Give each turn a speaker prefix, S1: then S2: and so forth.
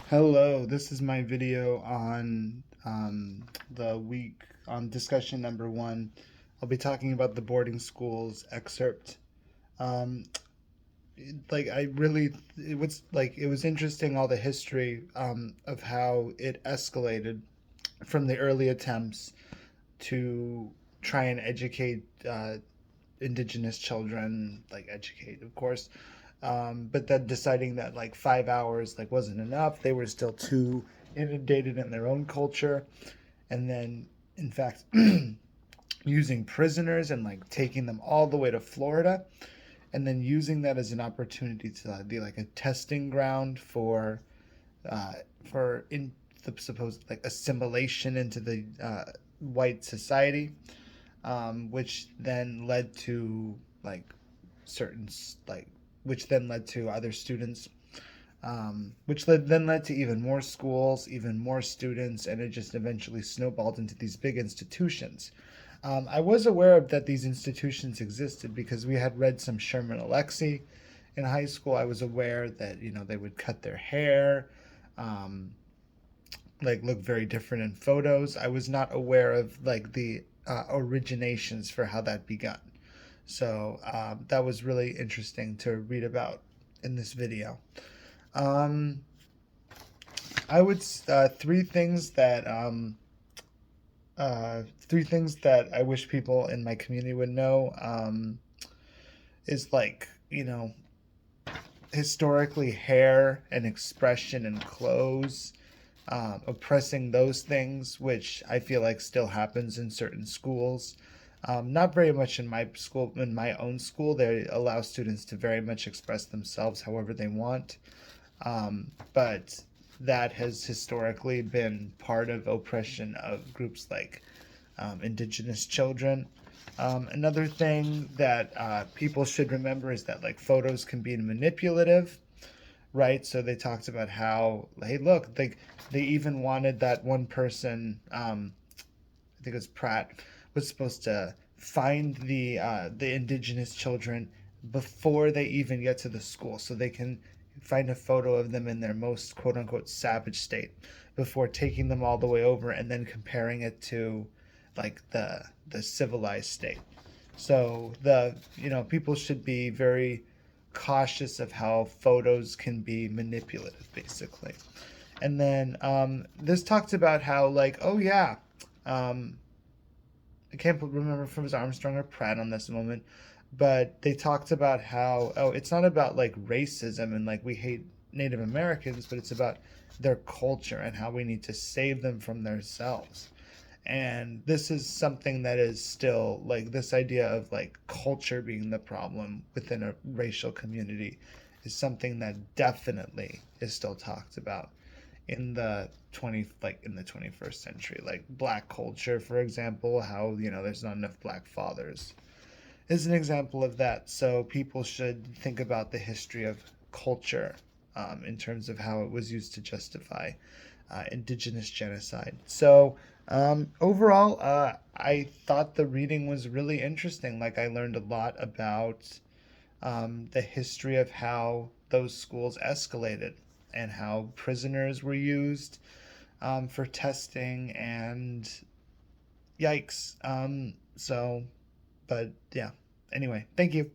S1: Hello, this is my video on the week on discussion number one. I'll be talking about the boarding schools excerpt. Um, it was interesting all the history of how it escalated from the early attempts to try and educate indigenous children, like educate, of course, but then deciding that like 5 hours like wasn't enough. They were still too inundated in their own culture, and then in fact using prisoners and like taking them all the way to Florida, and then using that as an opportunity to be like a testing ground uh, for in the supposed like assimilation into the white society, which then led to like certain like which then led to other students, then led to even more schools, even more students, and it just eventually snowballed into these big institutions. I was aware of that these institutions existed because we had read some Sherman Alexie in high school. I was aware that they would cut their hair, um, like look very different in photos. I was not aware of like the originations for how that begun. So that was really interesting to read about in this video. Um, I would three things that I wish people in my community would know, is like historically hair and expression and clothes, oppressing those things, which I feel like still happens in certain schools. Not very much in my school. In my own school, they allow students to very much express themselves however they want. But that has historically been part of oppression of groups like indigenous children. Another thing that people should remember is that like photos can be manipulative, right? So they talked about how, hey, look, they even wanted that one person, I think it was Pratt, was supposed to find the indigenous children before they even get to the school, so they can find a photo of them in their most quote unquote savage state before taking them all the way over and then comparing it to like the civilized state. So the people should be very cautious of how photos can be manipulative, basically. And then this talked about how like, oh yeah, um, I can't remember if it was Armstrong or Pratt on this moment, but they talked about how, oh, it's not about like racism and like we hate Native Americans, but it's about their culture and how we need to save them from themselves. And this is something that is still like this idea of like culture being the problem within a racial community is something that definitely is still talked about in the 21st century, like black culture, for example, how there's not enough black fathers is an example of that. So people should think about the history of culture, in terms of how it was used to justify indigenous genocide. So overall, I thought the reading was really interesting. Like I learned a lot about the history of how those schools escalated and how prisoners were used for testing, and yikes. But yeah, anyway, thank you.